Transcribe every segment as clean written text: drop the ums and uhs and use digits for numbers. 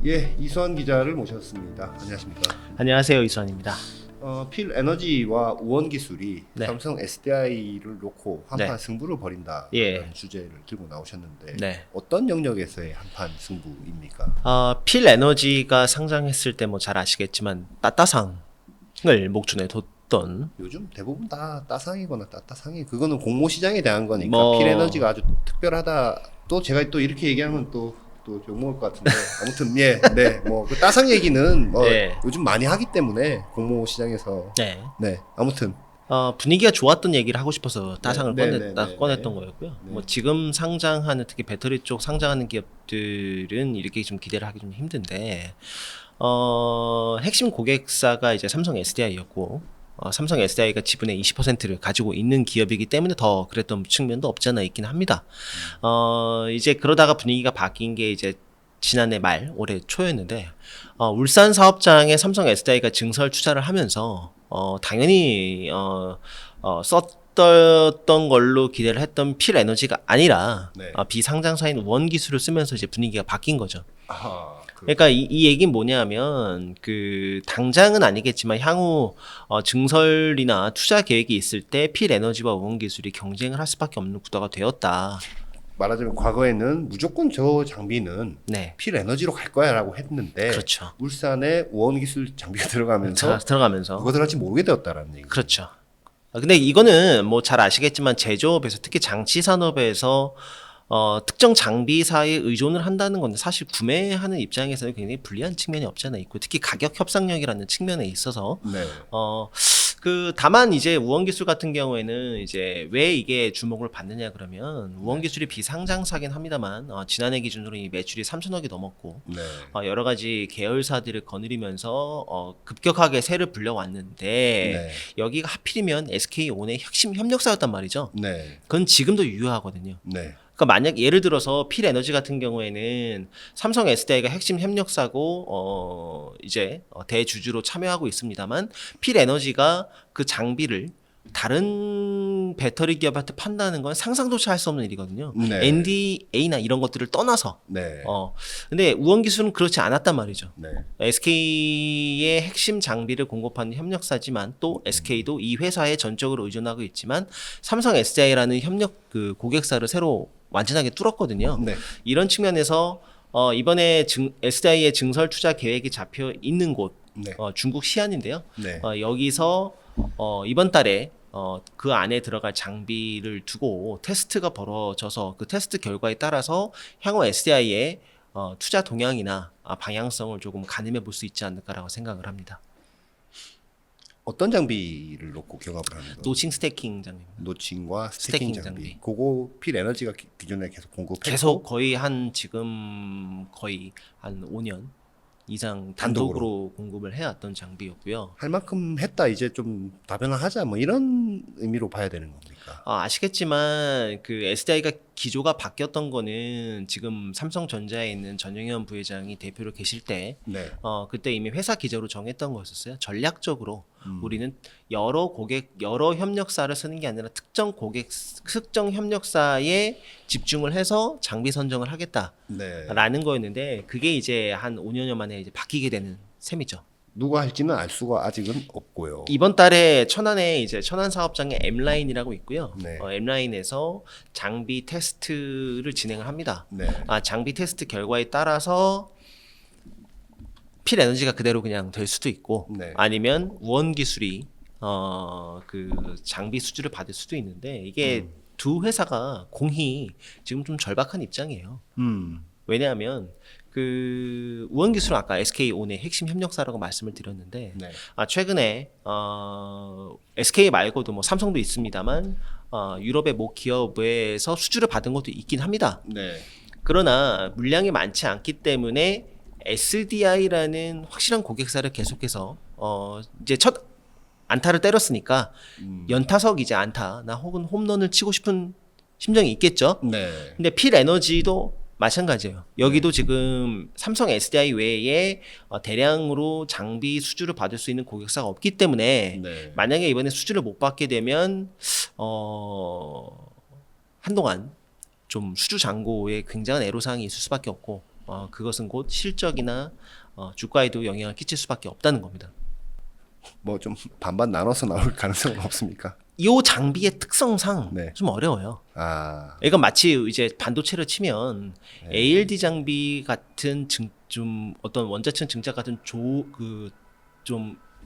예, 이수환 기자를 모셨습니다. 안녕하십니까? 안녕하세요, 이수환입니다. 필 에너지와 우원 기술이 네. 삼성 SDI를 놓고 한판 네. 승부를 벌인다 예. 이런 주제를 들고 나오셨는데 네. 어떤 영역에서의 한판 승부입니까? 필 에너지가 상장했을 때 뭐 잘 아시겠지만 따따상을 목전에 뒀던 요즘 대부분 다 따상이거나 따따상이 그거는 공모 시장에 대한 거니까 뭐- 필 에너지가 아주 특별하다. 또 제가 또 이렇게 얘기하면 또 욕먹을 것 같은데 아무튼 그 따상 얘기는 뭐 예. 요즘 많이 하기 때문에 공모 시장에서 아무튼 분위기가 좋았던 얘기를 하고 싶어서 따상을 네, 꺼냈던 거였고요. 네. 뭐 지금 상장하는 특히 배터리 쪽 상장하는 기업들은 이렇게 좀 기대를 하기 좀 힘든데 핵심 고객사가 이제 삼성 SDI였고 삼성 SDI가 지분의 20%를 가지고 있는 기업이기 때문에 더 그랬던 측면도 없지 않아 있긴 합니다. 이제 그러다가 분위기가 바뀐 게 이제 지난해 말 올해 초였는데 울산 사업장에 삼성 SDI가 증설 투자를 하면서 당연히 썼던 걸로 기대를 했던 필 에너지가 아니라 네. 비상장사인 우원 기술을 쓰면서 이제 분위기가 바뀐 거죠. 그 그러니까 이 얘기는 뭐냐면 그 당장은 아니겠지만 향후 증설이나 투자 계획이 있을 때 필 에너지와 우원 기술이 경쟁을 할 수밖에 없는 구도가 되었다. 말하자면 과거에는 무조건 저 장비는 네, 필 에너지로 갈 거야라고 했는데 그렇죠. 울산에 우원 기술 장비가 들어가면서 들어가면서 그거 들어갈지 모르게 되었다라는 얘기. 그렇죠. 근데 이거는 뭐 잘 아시겠지만 제조업에서 특히 장치 산업에서 특정 장비사에 의존을 한다는 건데 사실 구매하는 입장에서는 굉장히 불리한 측면이 없지 않아 있고 특히 가격 협상력이라는 측면에 있어서 네. 다만 이제 우원 기술 같은 경우에는 이제 왜 이게 주목을 받느냐 그러면 우원 기술이 비상장사긴 합니다만 지난해 기준으로 이 매출이 3천억이 넘었고 네. 여러 가지 계열사들을 거느리면서 급격하게 세를 불려왔는데 네. 여기가 하필이면 SK온의 핵심 협력사였단 말이죠. 네. 그건 지금도 유효하거든요. 네. 그러니까 만약 예를 들어서 필 에너지 같은 경우에는 삼성 SDI가 핵심 협력사고 이제 대주주로 참여하고 있습니다만 필 에너지가 그 장비를 다른 배터리 기업한테 판다는 건 상상조차 할 수 없는 일이거든요. 네. NDA나 이런 것들을 떠나서 네. 근데 우원 기술은 그렇지 않았단 말이죠. 네. SK의 핵심 장비를 공급하는 협력사지만 또 SK도 이 회사에 전적으로 의존하고 있지만 삼성 SDI라는 협력 그 고객사를 새로 완전하게 뚫었거든요. 네. 이런 측면에서 이번에 SDI의 증설 투자 계획이 잡혀 있는 곳 네. 중국 시안인데요. 네. 여기서 이번 달에 그 안에 들어갈 장비를 두고 테스트가 벌어져서 그 테스트 결과에 따라서 향후 SDI의 투자 동향이나 방향성을 조금 가늠해 볼 수 있지 않을까라고 생각을 합니다. 어떤 장비를 놓고 경합을 하는 거예요? 노칭 스태킹 장비입니다. 노칭과 스태킹 스태킹 장비. 장비. 그거 필 에너지가 기존에 계속 공급했고 계속 거의 지금 거의 한 5년 이상 단독으로 공급을 해왔던 장비였고요. 할 만큼 했다 이제 좀 다변화하자 뭐 이런 의미로 봐야 되는 겁니까? 아시겠지만 그 SDI가 기조가 바뀌었던 거는 지금 삼성전자에 있는 전영현 부회장이 대표로 계실 때 네. 그때 이미 회사 기조로 정했던 거였었어요. 전략적으로 우리는 여러 협력사를 쓰는 게 아니라 특정 협력사에 집중을 해서 장비 선정을 하겠다라는 네. 거였는데 그게 이제 한 5년여 만에 이제 바뀌게 되는 셈이죠. 누가 할지는 알 수가 아직은 없고요. 이번 달에 천안에 이제 천안 사업장에 M라인이라고 있고요. 네. M라인에서 장비 테스트를 진행을 합니다. 네. 장비 테스트 결과에 따라서 필 에너지가 그대로 그냥 될 수도 있고 네. 아니면 우원 기술이 그 장비 수주를 받을 수도 있는데 이게 두 회사가 공히 지금 좀 절박한 입장이에요. 왜냐하면 그 우원 기술은 아까 SK온의 핵심 협력사라고 말씀을 드렸는데 네. 최근에 SK 말고도 뭐 삼성도 있습니다만 유럽의 모 기업에서 수주를 받은 것도 있긴 합니다. 네. 그러나 물량이 많지 않기 때문에 SDI라는 확실한 고객사를 계속해서 이제 첫 안타를 때렸으니까 연타석 이제 안타나 혹은 홈런을 치고 싶은 심정이 있겠죠. 네. 근데 필 에너지도 마찬가지예요. 여기도 지금 삼성 SDI 외에 대량으로 장비 수주를 받을 수 있는 고객사가 없기 때문에 네. 만약에 이번에 수주를 못 받게 되면 한동안 좀 수주 잔고에 굉장한 애로사항이 있을 수밖에 없고 그것은 곧 실적이나 주가에도 영향을 끼칠 수밖에 없다는 겁니다. 뭐 좀 반반 나눠서 나올 가능성은 없습니까? 이 장비의 특성상 네. 좀 어려워요. 아, 이건 마치 이제 반도체를 치면 네. ALD 장비 같은 좀 어떤 원자층 증자 같은 좀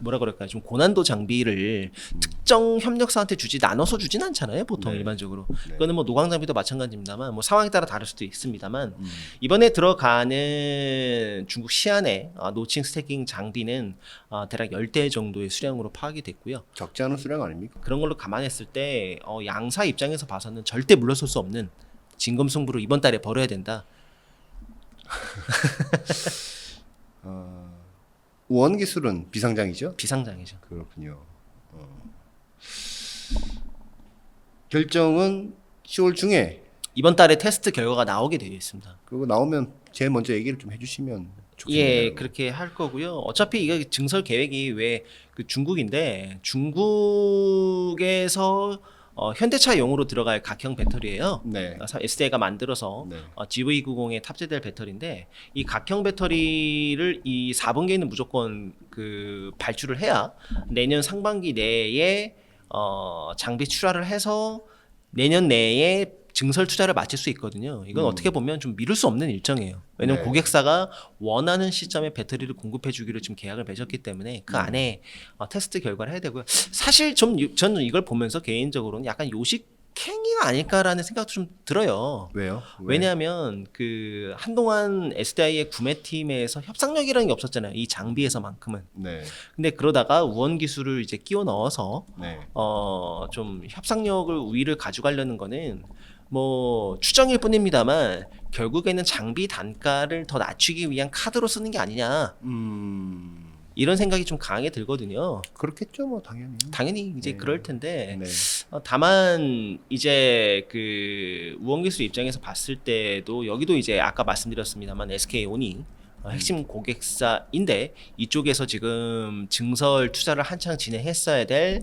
뭐라 그럴까요? 좀 고난도 장비를 특정 협력사한테 나눠서 주진 않잖아요. 보통 네. 일반적으로. 네. 그거는 뭐 노광 장비도 마찬가지입니다만 뭐 상황에 따라 다를 수도 있습니다만 이번에 들어가는 중국 시안의 노칭 스태킹 장비는 대략 10대 정도의 수량으로 파악이 됐고요. 적지 않은 수량 아닙니까? 그런 걸로 감안했을 때 양사 입장에서 봐서는 절대 물러설 수 없는 진검승부로 이번 달에 벌어야 된다. 우원 기술은 비상장이죠? 비상장이죠. 그렇군요. 결정은 10월 중에 이번 달에 테스트 결과가 나오게 되어 있습니다. 그거 나오면 제일 먼저 얘기를 좀 해주시면 좋겠네요. 예, 그렇게 할 거고요. 어차피 이거 증설 계획이 왜 그 중국인데 중국에서 현대차용으로 들어갈 각형 배터리예요. 네. SDI가 만들어서 네. GV90에 탑재될 배터리인데 이 각형 배터리를 이 4분기에는 무조건 그 발주를 해야 내년 상반기 내에 장비 출하를 해서 내년 내에 증설 투자를 마칠 수 있거든요. 이건 어떻게 보면 좀 미룰 수 없는 일정이에요. 왜냐면 네. 고객사가 원하는 시점에 배터리를 공급해 주기로 지금 계약을 맺었기 때문에 그 안에 테스트 결과를 해야 되고요. 사실 저는 이걸 보면서 개인적으로는 약간 요식행위가 아닐까라는 생각도 좀 들어요. 왜요? 왜냐하면 그 한동안 SDI의 구매팀에서 협상력이라는 게 없었잖아요. 이 장비에서만큼은. 네. 근데 그러다가 우원 기술을 이제 끼워 넣어서 네. 좀 협상력을 우위를 가져가려는 거는 뭐 추정일 뿐입니다만 결국에는 장비 단가를 더 낮추기 위한 카드로 쓰는 게 아니냐 이런 생각이 좀 강하게 들거든요. 그렇겠죠, 뭐 당연히. 당연히 이제 네. 그럴 텐데 네. 다만 이제 그 우원기술 입장에서 봤을 때도 여기도 이제 아까 말씀드렸습니다만 SK온이 핵심 고객사인데 이쪽에서 지금 증설 투자를 한창 진행했어야 될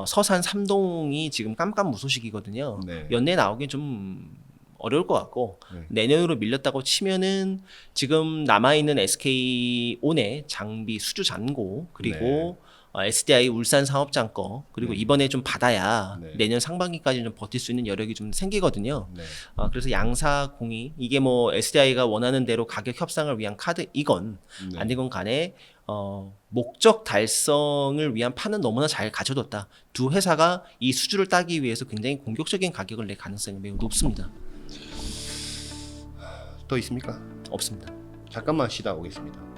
서산 3동이 지금 깜깜무소식이거든요. 네. 연내 나오긴 좀 어려울 것 같고 네. 내년으로 밀렸다고 치면은 지금 남아있는 SK온의 장비 수주 잔고 그리고 SDI 울산 사업장 거 그리고 네. 이번에 좀 받아야 네. 내년 상반기까지 좀 버틸 수 있는 여력이 좀 생기거든요. 네. 그래서 양사 공이 이게 뭐 SDI가 원하는 대로 가격 협상을 위한 카드이건 네. 아니건 간에 목적 달성을 위한 판은 너무나 잘 갖춰뒀다. 두 회사가 이 수주를 따기 위해서 굉장히 공격적인 가격을 낼 가능성이 매우 높습니다. 더 있습니까? 없습니다. 잠깐만 쉬다 오겠습니다.